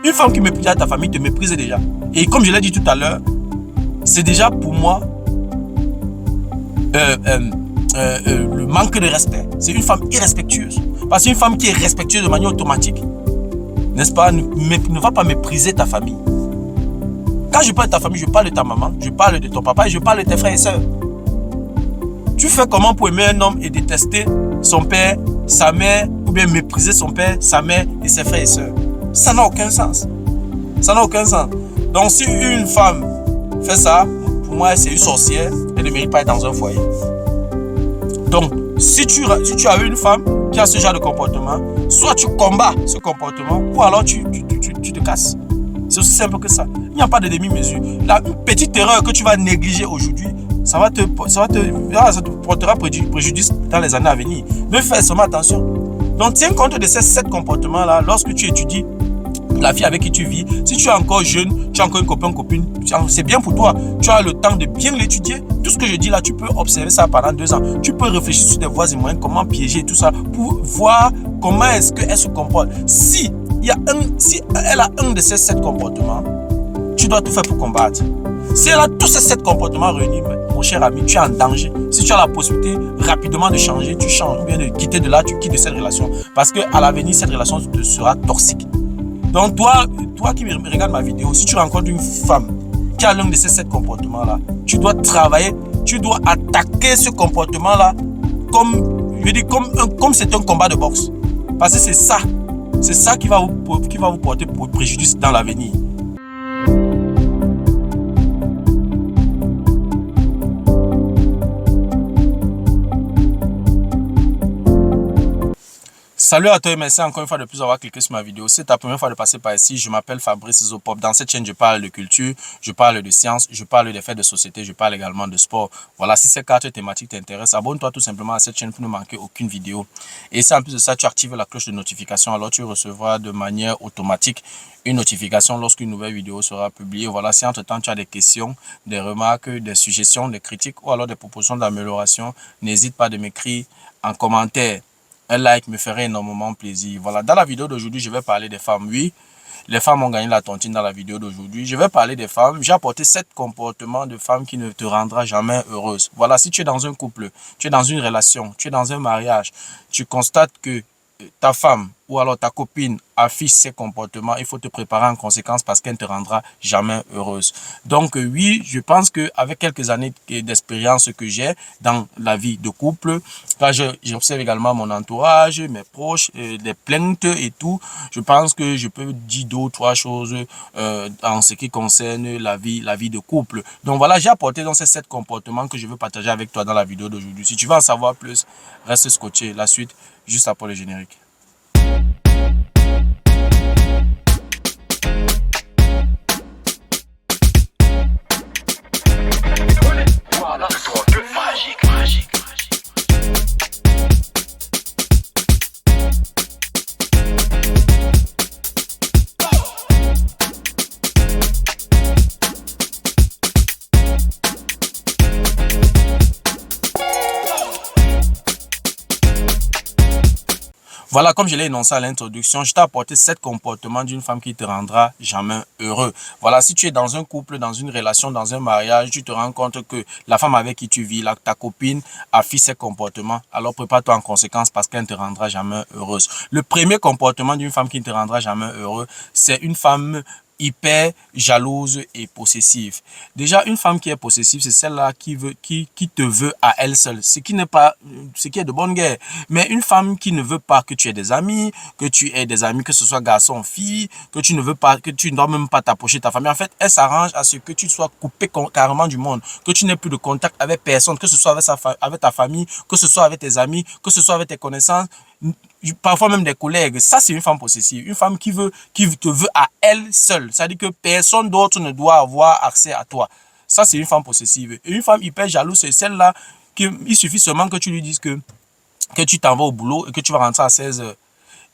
Une femme qui méprise ta famille te méprise déjà. Et comme je l'ai dit tout à l'heure, c'est déjà pour moi le manque de respect. C'est une femme irrespectueuse. Parce qu'une femme qui est respectueuse de manière automatique, n'est-ce pas, ne va pas mépriser ta famille. Quand je parle de ta famille, je parle de ta maman, je parle de ton papa et je parle de tes frères et sœurs. Tu fais comment pour aimer un homme et détester son père, sa mère, ou bien mépriser son père, sa mère et ses frères et sœurs? Ça n'a aucun sens. Ça n'a aucun sens. Donc si une femme fait ça, pour moi c'est une sorcière, elle ne mérite pas être dans un foyer. Donc si tu as une femme qui a ce genre de comportement, soit tu combats ce comportement, ou alors tu te casses. C'est aussi simple que ça. Il n'y a pas de demi-mesure. Une petite erreur que tu vas négliger aujourd'hui, ça te portera préjudice dans les années à venir. Mais fais seulement attention. Donc tiens compte de ces 7 comportements-là lorsque tu étudies la fille avec qui tu vis. Si tu es encore jeune, tu as encore une copine, c'est bien pour toi. Tu as le temps de bien l'étudier. Tout ce que je dis là, tu peux observer ça pendant 2 ans. Tu peux réfléchir sur des voies et moyens, comment piéger tout ça, pour voir comment est-ce qu'elle se comporte. Si elle a un de ces 7 comportements, tu dois tout faire pour combattre. Si elle a tous ces 7 comportements réunis, mon cher ami, tu es en danger. Si tu as la possibilité rapidement de changer, tu changes. Ou bien de quitter de là, tu quittes de cette relation. Parce qu'à l'avenir, cette relation te sera toxique. Donc toi qui me regardes ma vidéo, si tu rencontres une femme qui a l'un de ces 7 comportements-là, tu dois travailler, tu dois attaquer ce comportement-là comme c'est un combat de boxe. Parce que c'est ça qui va vous porter préjudice dans l'avenir. Salut à toi et merci encore une fois de plus avoir cliqué sur ma vidéo. Si c'est ta première fois de passer par ici, je m'appelle Fabrice Zopop. Dans cette chaîne, je parle de culture, je parle de science, je parle des faits de société, je parle également de sport. Voilà, si ces 4 thématiques t'intéressent, abonne-toi tout simplement à cette chaîne pour ne manquer aucune vidéo. Et si en plus de ça, tu actives la cloche de notification, alors tu recevras de manière automatique une notification lorsqu'une nouvelle vidéo sera publiée. Voilà, si entre-temps tu as des questions, des remarques, des suggestions, des critiques ou alors des propositions d'amélioration, n'hésite pas de m'écrire en commentaire. Un like me ferait énormément plaisir. Voilà, dans la vidéo d'aujourd'hui, je vais parler des femmes. Oui, les femmes ont gagné la tontine dans la vidéo d'aujourd'hui. Je vais parler des femmes. J'ai apporté 7 comportements de femmes qui ne te rendra jamais heureuse. Voilà, si tu es dans un couple, tu es dans une relation, tu es dans un mariage, tu constates que ta femme ou alors ta copine affiche ses comportements, il faut te préparer en conséquence parce qu'elle ne te rendra jamais heureuse. Donc oui, je pense qu'avec quelques années d'expérience que j'ai dans la vie de couple, quand j'observe également mon entourage, mes proches, des plaintes et tout, je pense que je peux dire 2 ou 3 choses en ce qui concerne la vie de couple. Donc voilà, j'ai apporté dans ces 7 comportements que je veux partager avec toi dans la vidéo d'aujourd'hui. Si tu veux en savoir plus, reste scotché. La suite, juste après le générique. Voilà, comme je l'ai énoncé à l'introduction, je t'ai apporté 7 comportements d'une femme qui te rendra jamais heureux. Voilà, si tu es dans un couple, dans une relation, dans un mariage, tu te rends compte que la femme avec qui tu vis, ta copine, affiche ses comportements, alors prépare-toi en conséquence parce qu'elle ne te rendra jamais heureuse. Le premier comportement d'une femme qui ne te rendra jamais heureux, c'est une femme hyper jalouse et possessive. Déjà, une femme qui est possessive, c'est celle-là qui te veut à elle seule, ce qui est de bonne guerre. Mais une femme qui ne veut pas que tu aies des amis, que ce soit garçon, fille, que tu ne dois même pas t'approcher de ta famille. En fait, elle s'arrange à ce que tu sois coupé carrément du monde, que tu n'aies plus de contact avec personne, que ce soit avec ta famille, que ce soit avec tes amis, que ce soit avec tes connaissances, parfois même des collègues. Ça, c'est une femme possessive. Une femme qui te veut à elle seule. C'est-à-dire que personne d'autre ne doit avoir accès à toi. Ça, c'est une femme possessive. Et une femme hyper jalouse, c'est celle-là il suffit seulement que tu lui dises que tu t'en vas au boulot et que tu vas rentrer à 16 h.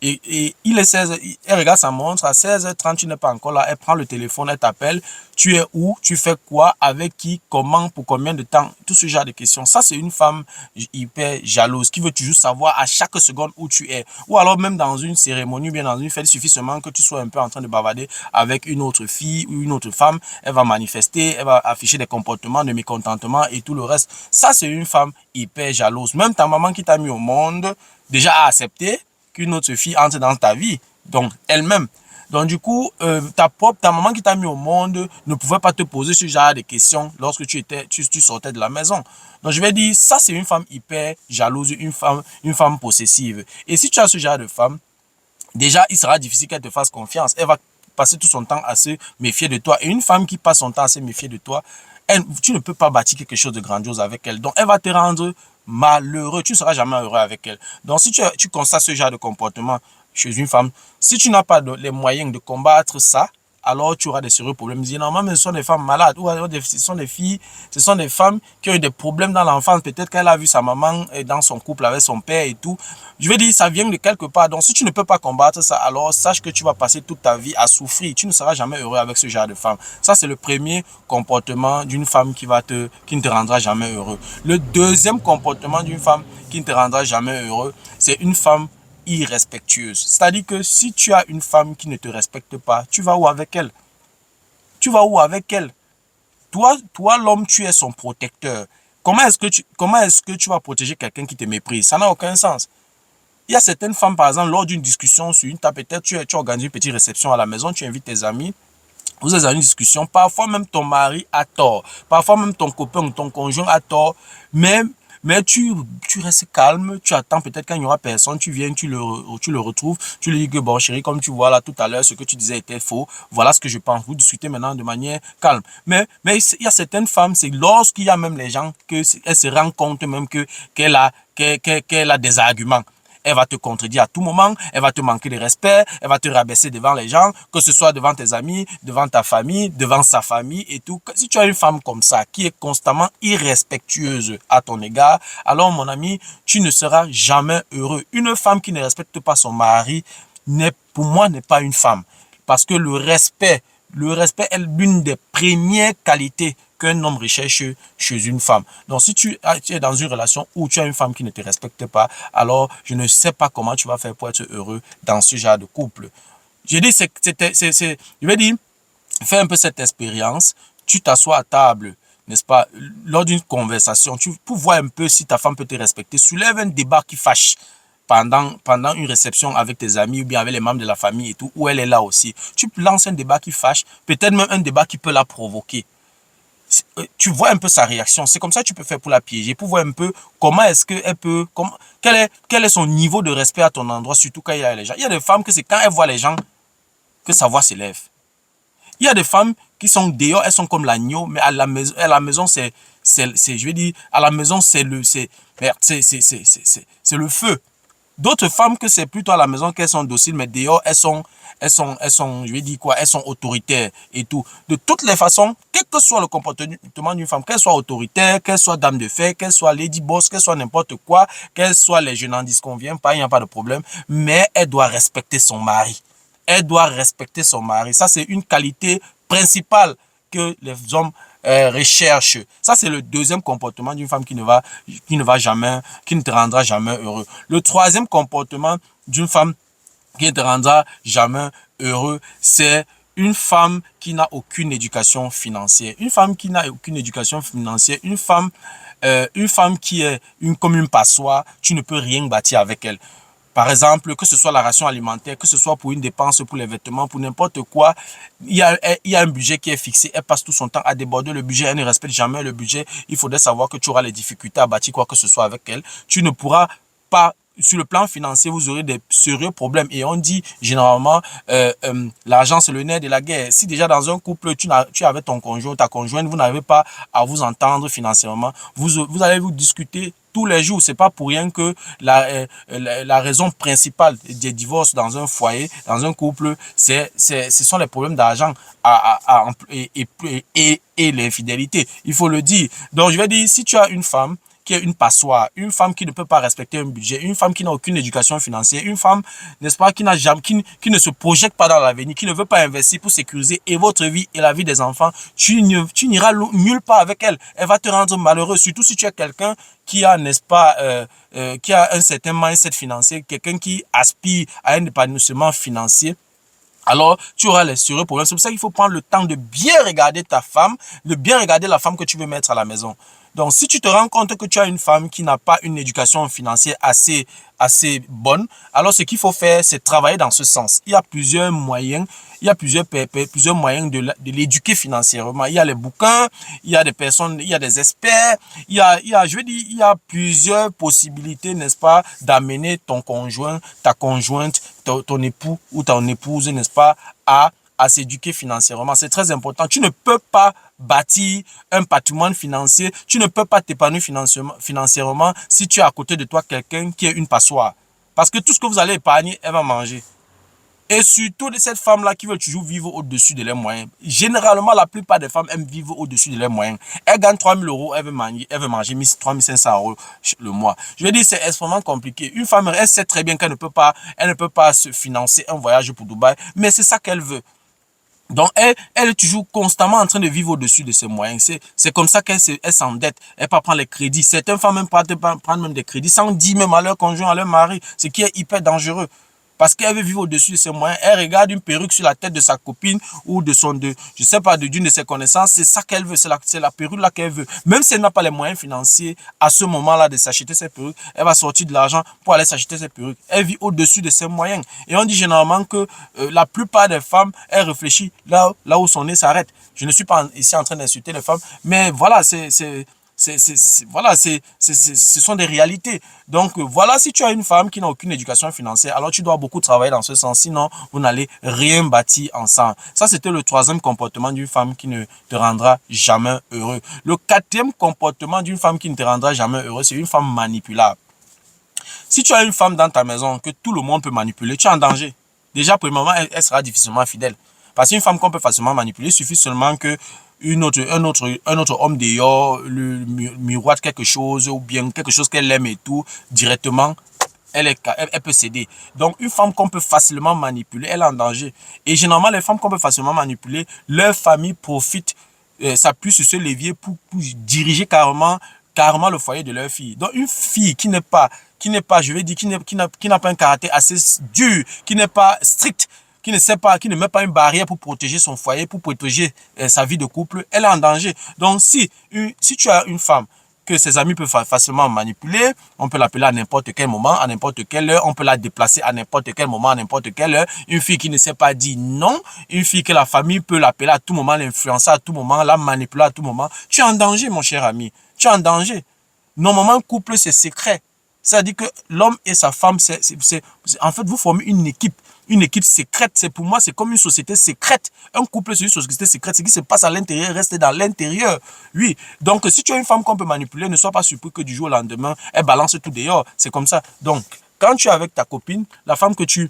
Et il est 16, elle regarde sa montre, à 16h30, tu n'es pas encore là, elle prend le téléphone, elle t'appelle, tu es où, tu fais quoi, avec qui, comment, pour combien de temps, tout ce genre de questions. Ça, c'est une femme hyper jalouse, qui veut toujours savoir à chaque seconde où tu es. Ou alors même dans une cérémonie, bien dans une fête, il suffit seulement que tu sois un peu en train de bavarder avec une autre fille ou une autre femme, elle va manifester, elle va afficher des comportements de mécontentement et tout le reste. Ça, c'est une femme hyper jalouse. Même ta maman qui t'a mis au monde, déjà a accepté qu'une autre fille entre dans ta vie, donc elle-même. Donc du coup, ta maman qui t'a mis au monde ne pouvait pas te poser ce genre de questions lorsque tu sortais de la maison. Donc je vais dire, ça c'est une femme hyper jalouse, une femme possessive. Et si tu as ce genre de femme, déjà il sera difficile qu'elle te fasse confiance. Elle va passer tout son temps à se méfier de toi. Et une femme qui passe son temps à se méfier de toi, tu ne peux pas bâtir quelque chose de grandiose avec elle. Donc elle va te rendre malheureux, tu ne seras jamais heureux avec elle. Donc si tu constates ce genre de comportement chez une femme, si tu n'as pas les moyens de combattre ça, alors tu auras des sérieux problèmes. Normalement, ce sont des femmes malades, ou alors ce sont des filles, ce sont des femmes qui ont eu des problèmes dans l'enfance. Peut-être qu'elle a vu sa maman dans son couple avec son père et tout. Je veux dire, ça vient de quelque part. Donc si tu ne peux pas combattre ça, alors sache que tu vas passer toute ta vie à souffrir. Tu ne seras jamais heureux avec ce genre de femme. Ça, c'est le premier comportement d'une femme qui ne te rendra jamais heureux. Le deuxième comportement d'une femme qui ne te rendra jamais heureux, c'est une femme irrespectueuse. C'est-à-dire que si tu as une femme qui ne te respecte pas, tu vas où avec elle? Tu vas où avec elle? Toi l'homme, tu es son protecteur. Comment est-ce que tu vas protéger quelqu'un qui te méprise? Ça n'a aucun sens. Il y a certaines femmes, par exemple, lors d'une discussion sur une table, peut-être tu organises une petite réception à la maison, tu invites tes amis, vous êtes dans une discussion, parfois même ton mari a tort, parfois même ton copain ou ton conjoint a tort, mais tu restes calme, tu attends peut-être quand il n'y aura personne, tu viens, tu le retrouves, tu lui dis que bon chérie, comme tu vois là tout à l'heure, ce que tu disais était faux, voilà ce que je pense, vous discutez maintenant de manière calme. Mais il y a certaines femmes, c'est lorsqu'il y a même les gens, qu'elles se rendent compte même qu'elle a des arguments. Elle va te contredire à tout moment, elle va te manquer de respect, elle va te rabaisser devant les gens, que ce soit devant tes amis, devant ta famille, devant sa famille et tout. Si tu as une femme comme ça, qui est constamment irrespectueuse à ton égard, alors mon ami, tu ne seras jamais heureux. Une femme qui ne respecte pas son mari, pour moi, n'est pas une femme. Parce que le respect est l'une des premières qualités qu'un homme recherche chez une femme. Donc, si tu es dans une relation où tu as une femme qui ne te respecte pas, alors je ne sais pas comment tu vas faire pour être heureux dans ce genre de couple. Je dis, je vais dire, fais un peu cette expérience, tu t'assois à table, n'est-ce pas, lors d'une conversation, pour voir un peu si ta femme peut te respecter, soulève un débat qui fâche pendant une réception avec tes amis ou bien avec les membres de la famille et tout, où elle est là aussi. Tu lances un débat qui fâche, peut-être même un débat qui peut la provoquer. Tu vois un peu sa réaction. C'est comme ça que tu peux faire pour la piéger, pour voir un peu comment est-ce qu'elle peut, quel est son niveau de respect à ton endroit, surtout quand il y a les gens. Il y a des femmes que c'est quand elles voient les gens que sa voix s'élève. Il y a des femmes qui sont dehors, elles sont comme l'agneau, mais à la maison, je vais dire, à la maison, c'est le feu. D'autres femmes que c'est plutôt à la maison qu'elles sont dociles, mais dehors, je vais dire quoi, elles sont autoritaires et tout. De toutes les façons, quel que soit le comportement d'une femme, qu'elle soit autoritaire, qu'elle soit dame de fer, qu'elle soit lady boss, qu'elle soit n'importe quoi, qu'elle soit les je n'en disconviens pas, il n'y a pas de problème, mais elle doit respecter son mari. Elle doit respecter son mari. Ça, c'est une qualité principale que les hommes recherchent. Ça, c'est le deuxième comportement d'une femme qui ne te rendra jamais heureux. Le troisième comportement d'une femme qui ne te rendra jamais heureux, c'est une femme qui n'a aucune éducation financière. Une femme qui n'a aucune éducation financière, une femme qui est comme une passoire, tu ne peux rien bâtir avec elle. Par exemple, que ce soit la ration alimentaire, que ce soit pour une dépense, pour les vêtements, pour n'importe quoi, il y a un budget qui est fixé. Elle passe tout son temps à déborder le budget. Elle ne respecte jamais le budget. Il faudrait savoir que tu auras les difficultés à bâtir quoi que ce soit avec elle. Tu ne pourras pas, sur le plan financier, vous aurez des sérieux problèmes. Et on dit généralement, l'argent c'est le nerf de la guerre. Si déjà dans un couple, tu es avec ton conjoint, ta conjointe, vous n'arrivez pas à vous entendre financièrement, vous allez vous discuter tous les jours. C'est pas pour rien que la raison principale des divorces dans un foyer, dans un couple, ce sont les problèmes d'argent et l'infidélité. Il faut le dire. Donc, je vais dire, si tu as une femme qui est une passoire, une femme qui ne peut pas respecter un budget, une femme qui n'a aucune éducation financière, une femme, n'est-ce pas, qui n'a jamais, qui ne se projette pas dans l'avenir, qui ne veut pas investir pour sécuriser et votre vie et la vie des enfants, tu n'iras nulle part avec elle. Elle va te rendre malheureux, surtout si tu es quelqu'un qui a, n'est-ce pas, qui a un certain mindset financier, quelqu'un qui aspire à un épanouissement financier. Alors, tu auras les sérieux problèmes. C'est pour ça qu'il faut prendre le temps de bien regarder ta femme, de bien regarder la femme que tu veux mettre à la maison. Donc, si tu te rends compte que tu as une femme qui n'a pas une éducation financière assez bonne, alors ce qu'il faut faire, c'est travailler dans ce sens. Il y a plusieurs moyens, il y a plusieurs moyens de l'éduquer financièrement. Il y a les bouquins, il y a des personnes, il y a des experts, je veux dire, il y a plusieurs possibilités, n'est-ce pas, d'amener ton conjoint, ta conjointe, ton époux ou ton épouse, n'est-ce pas, à s'éduquer financièrement. C'est très important. Tu ne peux pas bâtir un patrimoine financier, tu ne peux pas t'épanouir financièrement si tu as à côté de toi quelqu'un qui est une passoire. Parce que tout ce que vous allez épargner, elle va manger. Et surtout de cette femme-là qui veut toujours vivre au-dessus de leurs moyens. Généralement, la plupart des femmes aiment vivre au-dessus de leurs moyens. Elle gagne 3 000 €, elle veut manger 3 500 € le mois. Je veux dire, c'est extrêmement compliqué. Une femme, elle sait très bien qu'elle ne peut pas se financer un voyage pour Dubaï, mais c'est ça qu'elle veut. Donc, elle est toujours constamment en train de vivre au-dessus de ses moyens. C'est comme ça qu'elle s'endette. Elle peut prendre les crédits. Certaines femmes même prendre même des crédits sans dire même à leur conjoint, à leur mari, ce qui est hyper dangereux. Parce qu'elle veut vivre au-dessus de ses moyens. Elle regarde une perruque sur la tête de sa copine ou je sais pas, d'une de ses connaissances. C'est ça qu'elle veut. C'est la perruque là qu'elle veut. Même si elle n'a pas les moyens financiers à ce moment-là de s'acheter cette perruque, elle va sortir de l'argent pour aller s'acheter cette perruque. Elle vit au-dessus de ses moyens. Et on dit généralement que la plupart des femmes, elles réfléchissent là où son nez s'arrête. Je ne suis pas ici en train d'insulter les femmes, mais voilà, voilà, ce sont des réalités. Donc voilà, si tu as une femme qui n'a aucune éducation financière, alors tu dois beaucoup travailler dans ce sens, sinon vous n'allez rien bâtir ensemble. Ça, c'était le troisième comportement d'une femme qui ne te rendra jamais heureux. Le quatrième comportement d'une femme qui ne te rendra jamais heureux, c'est une femme manipulable. Si tu as une femme dans ta maison que tout le monde peut manipuler, tu es en danger. Déjà, premièrement, elle sera difficilement fidèle. Parce qu'une femme qu'on peut facilement manipuler, il suffit seulement que un autre homme dehors le miroite quelque chose ou bien quelque chose qu'elle aime et tout, directement, elle peut céder. Donc, une femme qu'on peut facilement manipuler, elle est en danger. Et généralement, les femmes qu'on peut facilement manipuler, leur famille profite, s'appuie sur ce levier pour diriger carrément le foyer de leur fille. Donc, une fille qui n'est pas, je vais dire, qui n'a pas un caractère assez dur, qui n'est pas strict, qui ne met pas une barrière pour protéger son foyer, pour protéger sa vie de couple, elle est en danger. Donc, si tu as une femme que ses amis peuvent facilement manipuler, on peut l'appeler à n'importe quel moment, à n'importe quelle heure, on peut la déplacer à n'importe quel moment, à n'importe quelle heure. Une fille qui ne sait pas dire non, une fille que la famille peut l'appeler à tout moment, l'influencer à tout moment, la manipuler à tout moment. Tu es en danger, mon cher ami. Tu es en danger. Normalement, un couple, c'est secret. C'est-à-dire que l'homme et sa femme, en fait, vous formez une équipe secrète. Pour moi, c'est comme une société secrète. Un couple, c'est une société secrète. Ce qui se passe à l'intérieur reste dans l'intérieur. Oui. Donc, si tu as une femme qu'on peut manipuler, ne sois pas surpris que du jour au lendemain, elle balance tout dehors. C'est comme ça. Donc, quand tu es avec ta copine, la femme que tu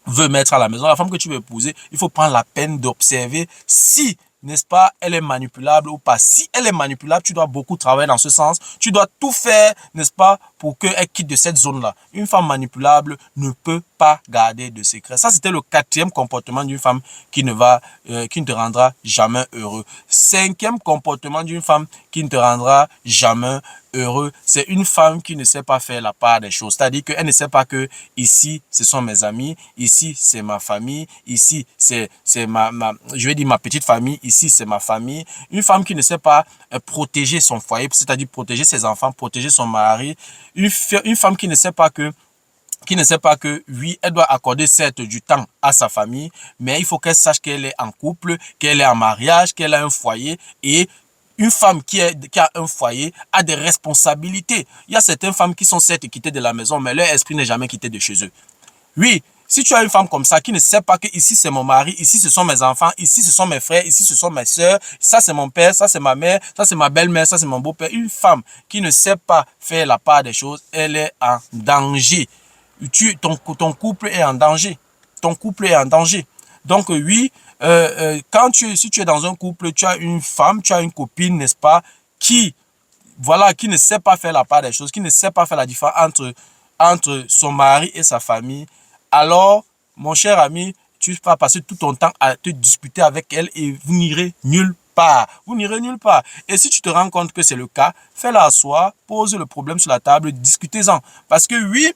veux mettre à la maison, la femme que tu veux épouser, il faut prendre la peine d'observer si, n'est-ce pas, elle est manipulable ou pas. Si elle est manipulable, tu dois beaucoup travailler dans ce sens. Tu dois tout faire, n'est-ce pas, pour qu'elle quitte de cette zone-là. Une femme manipulable ne peut pas garder de secret. Ça, c'était le quatrième comportement d'une femme qui ne te rendra jamais heureux. Cinquième comportement d'une femme qui ne te rendra jamais heureux, c'est une femme qui ne sait pas faire la part des choses. C'est-à-dire qu'elle ne sait pas que ici, ce sont mes amis, ici, c'est ma famille, ici, c'est je vais dire ma petite famille, ici, c'est ma famille. Une femme qui ne sait pas protéger son foyer, c'est-à-dire protéger ses enfants, protéger son mari. Une femme qui ne sait pas que oui, elle doit accorder certes du temps à sa famille, mais il faut qu'elle sache qu'elle est en couple, qu'elle est en mariage, qu'elle a un foyer. Et une femme qui a un foyer a des responsabilités. Il y a certaines femmes qui sont certes quittées de la maison, mais leur esprit n'est jamais quitté de chez eux. Oui, si tu as une femme comme ça qui ne sait pas que ici c'est mon mari, ici ce sont mes enfants, ici ce sont mes frères, ici ce sont mes soeurs, ça c'est mon père, ça c'est ma mère, ça c'est ma belle-mère, ça c'est mon beau-père. Une femme qui ne sait pas faire la part des choses, elle est en danger. Ton couple est en danger. Ton couple est en danger. Donc oui, si tu es dans un couple, tu as une femme, tu as une copine, n'est-ce pas, qui voilà, qui ne sait pas faire la part des choses, qui ne sait pas faire la différence entre son mari et sa famille, alors, mon cher ami, tu vas passer tout ton temps à te disputer avec elle et vous n'irez nulle part. Vous n'irez nulle part. Et si tu te rends compte que c'est le cas, fais-la asseoir, pose le problème sur la table, discutez-en. Parce que oui,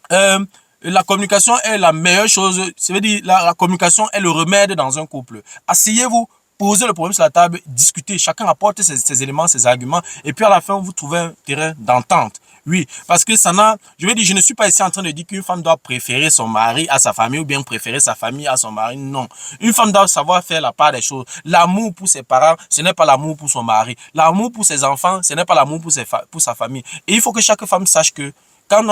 la communication est la meilleure chose. Ça veut dire la communication est le remède dans un couple. Asseyez-vous, posez le problème sur la table, discutez. Chacun apporte ses éléments, ses arguments. Et puis à la fin, vous trouvez un terrain d'entente. Oui, parce que ça n'a... Je veux dire, je ne suis pas ici en train de dire qu'une femme doit préférer son mari à sa famille ou bien préférer sa famille à son mari. Non. Une femme doit savoir faire la part des choses. L'amour pour ses parents, ce n'est pas l'amour pour son mari. L'amour pour ses enfants, ce n'est pas l'amour pour sa famille. Et il faut que chaque femme sache que quand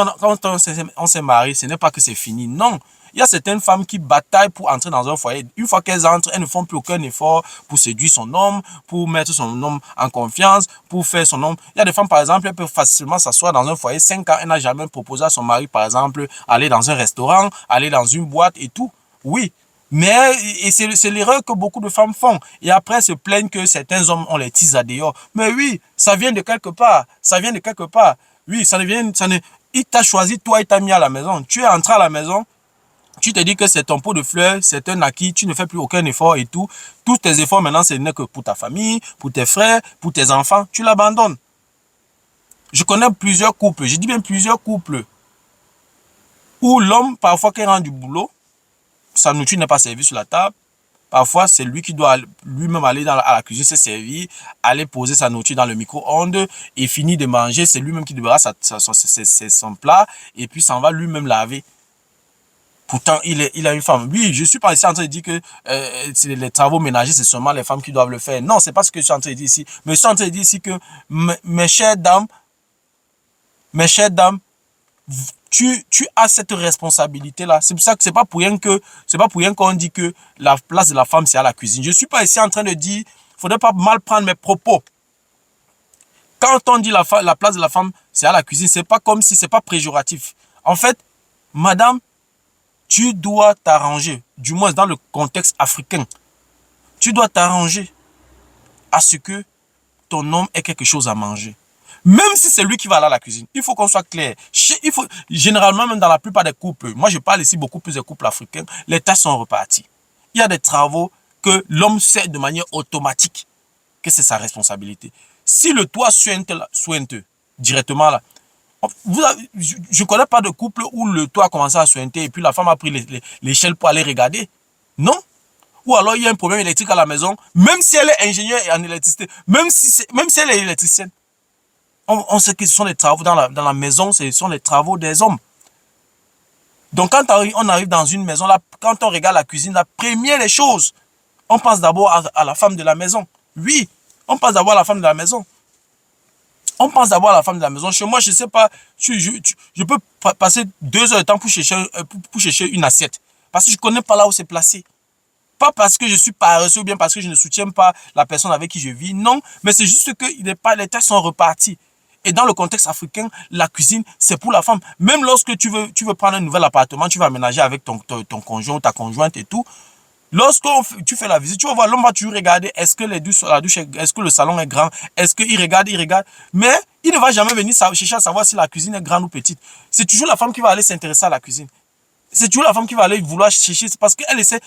on s'est marié, ce n'est pas que c'est fini. Non. Il y a certaines femmes qui bataillent pour entrer dans un foyer. Une fois qu'elles entrent, elles ne font plus aucun effort pour séduire son homme, pour mettre son homme en confiance, pour faire son homme. Il y a des femmes, par exemple, elles peuvent facilement s'asseoir dans un foyer 5 ans. Elle n'a jamais proposé à son mari, par exemple, aller dans un restaurant, aller dans une boîte et tout. Oui. Mais c'est l'erreur que beaucoup de femmes font. Et après, se plaignent que certains hommes ont les tease à dehors. Mais oui, ça vient de quelque part. Ça vient de quelque part. Oui, il t'a choisi, toi, il t'a mis à la maison. Tu es entré à la maison. Tu te dis que c'est ton pot de fleurs, c'est un acquis, tu ne fais plus aucun effort et tout. Tous tes efforts maintenant, ce n'est que pour ta famille, pour tes frères, pour tes enfants. Tu l'abandonnes. Je connais plusieurs couples, je dis bien plusieurs couples, où l'homme, parfois, quand il rentre du boulot, sa nourriture n'est pas servie sur la table. Parfois, c'est lui qui doit lui-même aller à la cuisine, se servir, aller poser sa nourriture dans le micro-ondes et finir de manger. C'est lui-même qui débarrasse son plat et puis s'en va lui-même laver. Pourtant, il a une femme. Oui, je ne suis pas ici en train de dire que les travaux ménagers, c'est seulement les femmes qui doivent le faire. Non, ce n'est pas ce que je suis en train de dire ici. Mais je suis en train de dire ici que, mes chères dames, tu as cette responsabilité-là. C'est pour ça que c'est pas pour rien qu'on dit que la place de la femme, c'est à la cuisine. Je ne suis pas ici en train de dire, il ne faudrait pas mal prendre mes propos. Quand on dit la place de la femme, c'est à la cuisine, c'est pas comme si c'est pas péjoratif. En fait, madame, tu dois t'arranger, du moins dans le contexte africain, tu dois t'arranger à ce que ton homme ait quelque chose à manger. Même si c'est lui qui va aller à la cuisine, il faut qu'on soit clair. Généralement, même dans la plupart des couples, moi je parle ici beaucoup plus des couples africains, les tâches sont reparties. Il y a des travaux que l'homme sait de manière automatique que c'est sa responsabilité. Si le toit suinte directement là, je ne connais pas de couple où le toit a commencé à suinter et puis la femme a pris l'échelle pour aller regarder. Non. Ou alors il y a un problème électrique à la maison, même si elle est ingénieure en électricité, même si elle est électricienne. On sait que ce sont les travaux dans la maison, ce sont les travaux des hommes. Donc quand on arrive dans une maison, là, quand on regarde la cuisine, la première des choses, on pense d'abord à la femme de la maison. Oui, on pense d'abord à la femme de la maison. On pense d'abord à la femme de la maison. Chez moi, je ne sais pas, je peux passer 2 heures de temps pour chercher une assiette. Parce que je ne connais pas là où c'est placé. Pas parce que je suis paresseux ou bien parce que je ne soutiens pas la personne avec qui je vis. Non, mais c'est juste que les tâches sont reparties. Et dans le contexte africain, la cuisine, c'est pour la femme. Même lorsque tu veux prendre un nouvel appartement, tu vas aménager avec ton conjoint ou ta conjointe et tout. Lorsque tu fais la visite, tu vas voir, l'homme va toujours regarder, est-ce que est-ce que le salon est grand, est-ce qu'il regarde, mais il ne va jamais venir chercher à savoir si la cuisine est grande ou petite. C'est toujours la femme qui va aller s'intéresser à la cuisine. C'est toujours la femme qui va aller vouloir chercher, parce qu'elle essaie,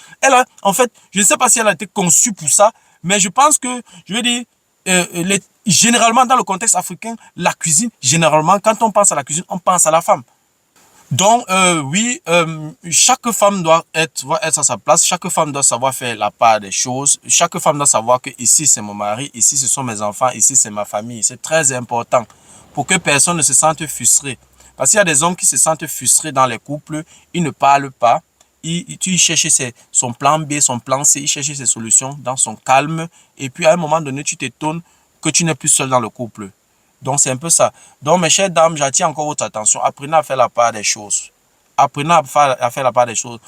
en fait, je ne sais pas si elle a été conçue pour ça, mais je pense que, je veux dire, généralement dans le contexte africain, la cuisine, généralement, quand on pense à la cuisine, on pense à la femme. Donc, oui, chaque femme doit être à sa place. Chaque femme doit savoir faire la part des choses. Chaque femme doit savoir que ici, c'est mon mari. Ici, ce sont mes enfants. Ici, c'est ma famille. C'est très important pour que personne ne se sente frustré. Parce qu'il y a des hommes qui se sentent frustrés dans les couples. Ils ne parlent pas. Il cherche son plan B, son plan C. Il cherche ses solutions dans son calme. Et puis, à un moment donné, tu t'étonnes que tu n'es plus seul dans le couple. Donc, c'est un peu ça. Donc, mes chères dames, j'attire encore votre attention. Apprenez à faire la part des choses. Apprenez à faire la part des choses.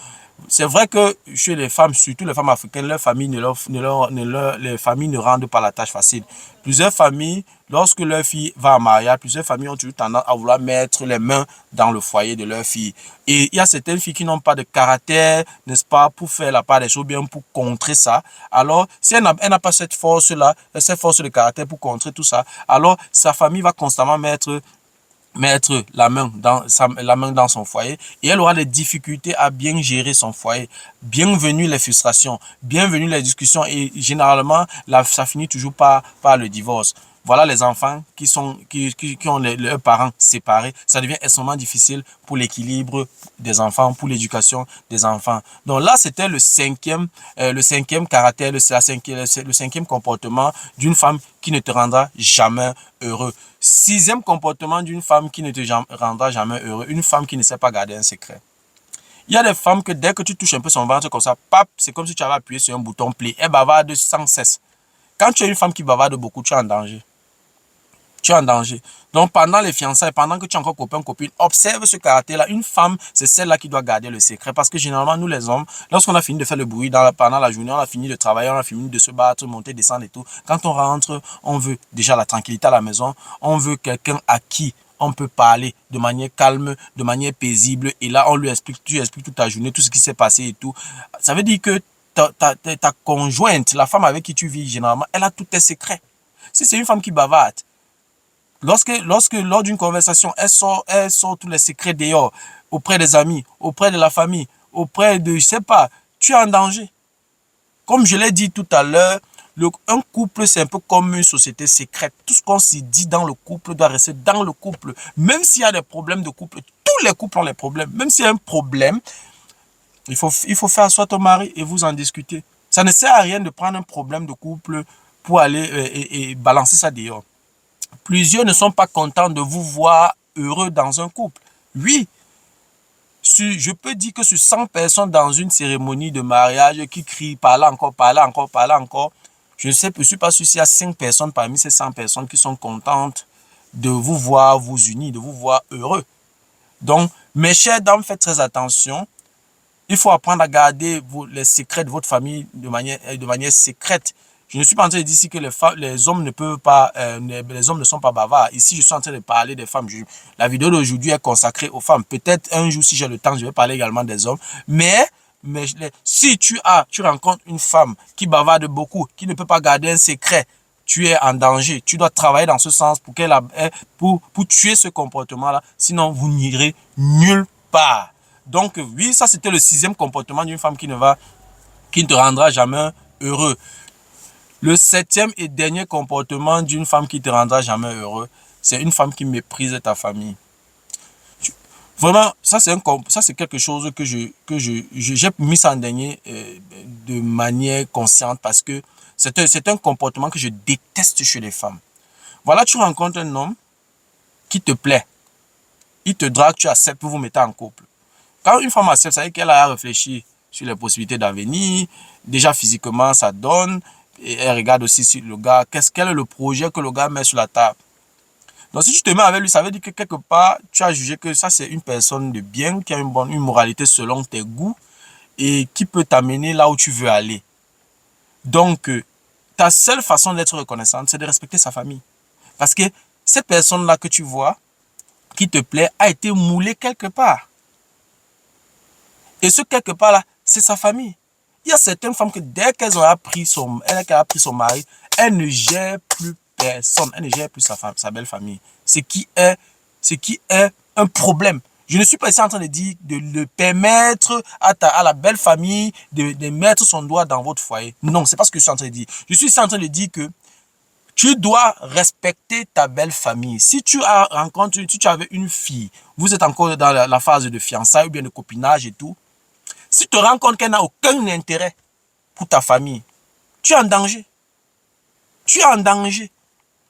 C'est vrai que chez les femmes, surtout les femmes africaines, leurs familles les familles ne rendent pas la tâche facile. Plusieurs familles, lorsque leur fille va en mariage, plusieurs familles ont toujours tendance à vouloir mettre les mains dans le foyer de leur fille. Et il y a certaines filles qui n'ont pas de caractère, n'est-ce pas, pour faire la part des choses, bien pour contrer ça. Alors, si elle n'a pas cette force-là, cette force de caractère pour contrer tout ça, alors sa famille va constamment mettre la main dans son foyer et elle aura des difficultés à bien gérer son foyer. Bienvenue les frustrations, bienvenue les discussions et généralement, ça finit toujours par le divorce. Voilà les enfants qui ont leurs parents séparés. Ça devient extrêmement difficile pour l'équilibre des enfants, pour l'éducation des enfants. Donc là, c'était le cinquième caractère, le cinquième comportement d'une femme qui ne te rendra jamais heureux. Sixième comportement d'une femme qui ne te rendra jamais heureux, une femme qui ne sait pas garder un secret. Il y a des femmes que dès que tu touches un peu son ventre comme ça, pap, c'est comme si tu avais appuyé sur un bouton play. Elle bavarde sans cesse. Quand tu es une femme qui bavarde beaucoup, tu es en danger. Tu es en danger. Donc, pendant les fiançailles, pendant que tu es encore copain, copine, observe ce caractère-là. Une femme, c'est celle-là qui doit garder le secret. Parce que généralement, nous les hommes, lorsqu'on a fini de faire le bruit pendant la journée, on a fini de travailler, on a fini de se battre, monter, descendre et tout. Quand on rentre, on veut déjà la tranquillité à la maison. On veut quelqu'un à qui on peut parler de manière calme, de manière paisible. Et là, on lui explique, tu expliques toute ta journée, tout ce qui s'est passé et tout. Ça veut dire que ta conjointe, la femme avec qui tu vis généralement, elle a tous tes secrets. Si c'est une femme qui bavarde, lors d'une conversation, elle sort tous les secrets dehors, auprès des amis, auprès de la famille, auprès de, je sais pas, tu es en danger. Comme je l'ai dit tout à l'heure, un couple, c'est un peu comme une société secrète. Tout ce qu'on s'y dit dans le couple doit rester dans le couple. Même s'il y a des problèmes de couple, tous les couples ont des problèmes. Même s'il y a un problème, il faut faire asseoir ton mari et vous en discuter. Ça ne sert à rien de prendre un problème de couple pour aller et balancer ça dehors. Plusieurs ne sont pas contents de vous voir heureux dans un couple. Oui, je peux dire que sur 100 personnes dans une cérémonie de mariage qui crient « parlez encore, parlez encore, parlez encore », je ne suis pas sûr s'il y a 5 personnes parmi ces 100 personnes qui sont contentes de vous voir vous unir, de vous voir heureux. Donc, mes chères dames, faites très attention. Il faut apprendre à garder les secrets de votre famille de manière secrète. Je ne suis pas en train de dire ici que les hommes ne peuvent pas, les hommes ne sont pas bavards. Ici, je suis en train de parler des femmes. La vidéo d'aujourd'hui est consacrée aux femmes. Peut-être un jour, si j'ai le temps, je vais parler également des hommes. Mais si tu rencontres une femme qui bavarde beaucoup, qui ne peut pas garder un secret, tu es en danger. Tu dois travailler dans ce sens pour tuer ce comportement-là. Sinon, vous n'irez nulle part. Donc, oui, ça, c'était le 6e comportement d'une femme qui ne te rendra jamais heureux. Le 7e et dernier comportement d'une femme qui te rendra jamais heureux, c'est une femme qui méprise ta famille. Vraiment, ça c'est quelque chose que j'ai mis ça en dernier de manière consciente parce que c'est un comportement que je déteste chez les femmes. Voilà, tu rencontres un homme qui te plaît. Il te drague, tu acceptes pour vous mettre en couple. Quand une femme accepte, ça veut dire qu'elle a réfléchi sur les possibilités d'avenir. Déjà physiquement, ça donne. Et elle regarde aussi si le gars, quel est le projet que le gars met sur la table. Donc si tu te mets avec lui, ça veut dire que quelque part, tu as jugé que ça c'est une personne de bien, qui a une moralité selon tes goûts et qui peut t'amener là où tu veux aller. Donc, ta seule façon d'être reconnaissante, c'est de respecter sa famille. Parce que cette personne-là que tu vois, qui te plaît, a été moulée quelque part. Et ce quelque part-là, c'est sa famille. Il y a certaines femmes que dès qu'elles ont appris son mari, elle ne gère plus personne. Elle ne gère plus sa belle famille. Ce qui est un problème. Je ne suis pas ici en train de dire de permettre à la belle famille de mettre son doigt dans votre foyer. Non, c'est pas ce que je suis en train de dire. Je suis ici en train de dire que tu dois respecter ta belle famille. Si tu avais une fille, vous êtes encore dans la phase de fiançailles ou bien de copinage et tout, si tu te rends compte qu'elle n'a aucun intérêt pour ta famille, tu es en danger. Tu es en danger.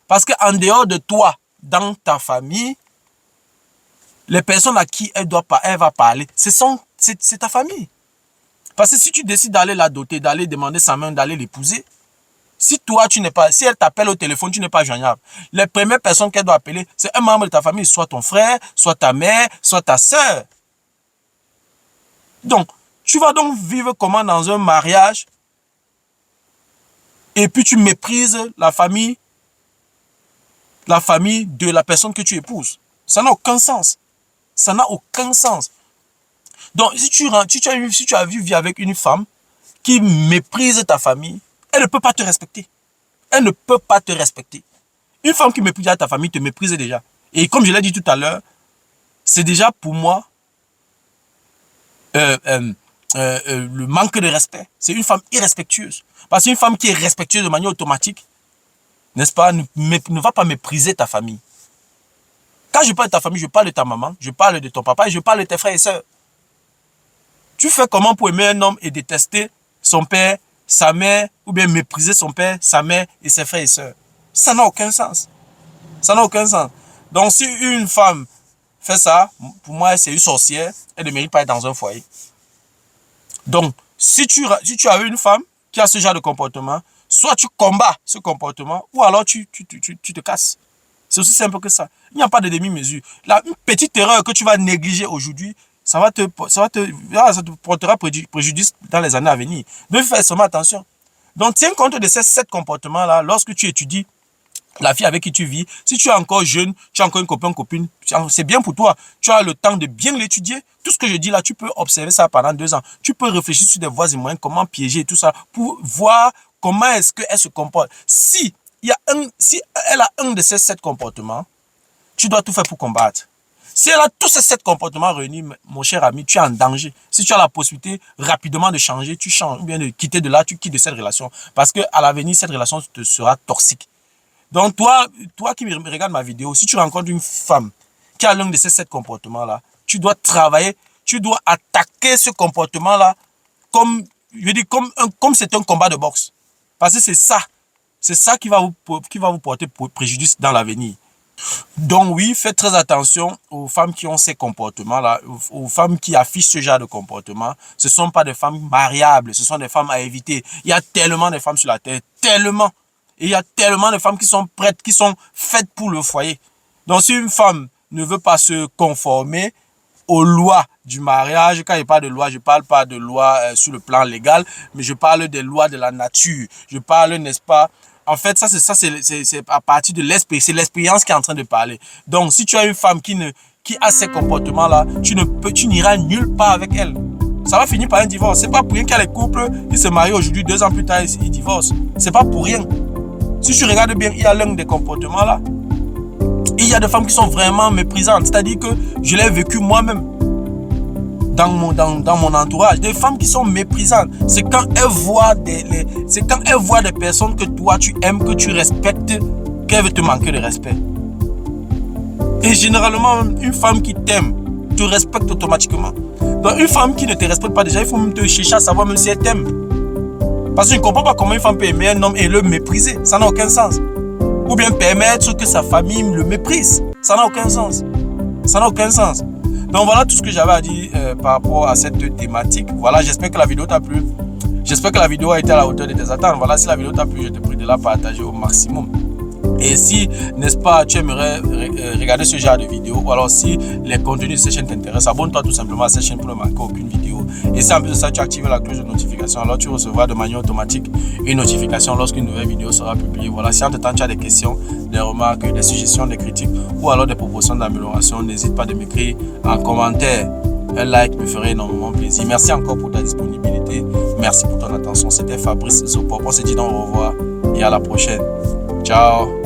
Parce qu'en dehors de toi, dans ta famille, les personnes à qui elle va parler, c'est ta famille. Parce que si tu décides d'aller la doter, d'aller demander sa main, d'aller l'épouser, si elle t'appelle au téléphone, tu n'es pas joignable. Les premières personnes qu'elle doit appeler, c'est un membre de ta famille, soit ton frère, soit ta mère, soit ta sœur. Donc, Tu vas donc vivre comment dans un mariage et puis tu méprises la famille de la personne que tu épouses. Ça n'a aucun sens. Ça n'a aucun sens. Donc, si tu as vécu avec une femme qui méprise ta famille, elle ne peut pas te respecter. Elle ne peut pas te respecter. Une femme qui méprise ta famille te méprise déjà. Et comme je l'ai dit tout à l'heure, c'est déjà pour moi le manque de respect. C'est une femme irrespectueuse. Parce qu'une femme qui est respectueuse de manière automatique, n'est-ce pas, ne va pas mépriser ta famille. Quand je parle de ta famille, je parle de ta maman, je parle de ton papa et je parle de tes frères et sœurs. Tu fais comment pour aimer un homme et détester son père, sa mère, ou bien mépriser son père, sa mère et ses frères et sœurs? Ça n'a aucun sens. Ça n'a aucun sens. Donc si une femme fait ça, pour moi c'est une sorcière, elle ne mérite pas être dans un foyer. Donc si tu as une femme qui a ce genre de comportement, soit tu combats ce comportement, ou alors tu te casses. C'est aussi simple que ça. Il n'y a pas de demi-mesure. Une petite erreur que tu vas négliger aujourd'hui, ça te portera préjudice dans les années à venir. Donc, fais seulement attention. Donc, tiens compte de ces 7 comportements-là lorsque tu étudies la fille avec qui tu vis. Si tu es encore jeune, tu as encore une copine, c'est bien pour toi. Tu as le temps de bien l'étudier. Tout ce que je dis là, tu peux observer ça pendant 2 ans. Tu peux réfléchir sur des voies et moyens, comment piéger tout ça, pour voir comment est-ce qu'elle se comporte. Si elle a un de ces 7 comportements, tu dois tout faire pour combattre. Si elle a tous ces 7 comportements réunis, mon cher ami, tu es en danger. Si tu as la possibilité rapidement de changer, tu changes, ou bien de quitter de là, tu quittes de cette relation. Parce qu'à l'avenir, cette relation te sera toxique. Donc toi qui me regardes ma vidéo, si tu rencontres une femme qui a l'un de ces 7 comportements-là, tu dois travailler, tu dois attaquer ce comportement-là comme c'est un combat de boxe. Parce que c'est ça qui va vous porter préjudice dans l'avenir. Donc oui, faites très attention aux femmes qui ont ces comportements-là, aux femmes qui affichent ce genre de comportement. Ce ne sont pas des femmes mariables, ce sont des femmes à éviter. Il y a tellement de femmes sur la terre, tellement. Et il y a tellement de femmes qui sont prêtes, qui sont faites pour le foyer. Donc si une femme ne veut pas se conformer aux lois du mariage, quand je parle de loi, je ne parle pas de loi sur le plan légal, mais je parle des lois de la nature. Je parle, n'est-ce pas? En fait, c'est à partir de l'expérience. C'est l'expérience qui est en train de parler. Donc, si tu as une femme qui a ces comportements-là, tu n'iras nulle part avec elle. Ça va finir par un divorce. C'est pas pour rien qu'il y a les couples qui se marient aujourd'hui, 2 ans plus tard, ils divorcent. C'est pas pour rien. Si tu regardes bien, il y a l'un des comportements-là. Il y a des femmes qui sont vraiment méprisantes. C'est-à-dire que je l'ai vécu moi-même. Dans mon entourage, des femmes qui sont méprisantes. C'est quand elles voient des personnes que toi tu aimes, que tu respectes, qu'elles veulent te manquer de respect. Et généralement, une femme qui t'aime te respecte automatiquement. Donc une femme qui ne te respecte pas déjà, il faut même te chercher à savoir même si elle t'aime. Parce que je ne comprends pas comment une femme peut aimer un homme et le mépriser. Ça n'a aucun sens. Ou bien permettre que sa famille le méprise. Ça n'a aucun sens. Ça n'a aucun sens. Donc voilà tout ce que j'avais à dire par rapport à cette thématique. Voilà, j'espère que la vidéo t'a plu. J'espère que la vidéo a été à la hauteur de tes attentes. Voilà, si la vidéo t'a plu, je te prie de la partager au maximum. Et si, n'est-ce pas, tu aimerais regarder ce genre de vidéo, ou alors si les contenus de cette chaîne t'intéressent, abonne-toi tout simplement à cette chaîne pour ne manquer aucune vidéo. Et si en plus de ça, tu actives la cloche de notification, alors tu recevras de manière automatique une notification lorsqu'une nouvelle vidéo sera publiée. Voilà, si entre-temps tu as des questions, des remarques, des suggestions, des critiques, ou alors des propositions d'amélioration, n'hésite pas de m'écrire en commentaire. Un like me ferait énormément plaisir. Merci encore pour ta disponibilité. Merci pour ton attention. C'était Fabrice Zopop. On se dit donc au revoir et à la prochaine. Ciao.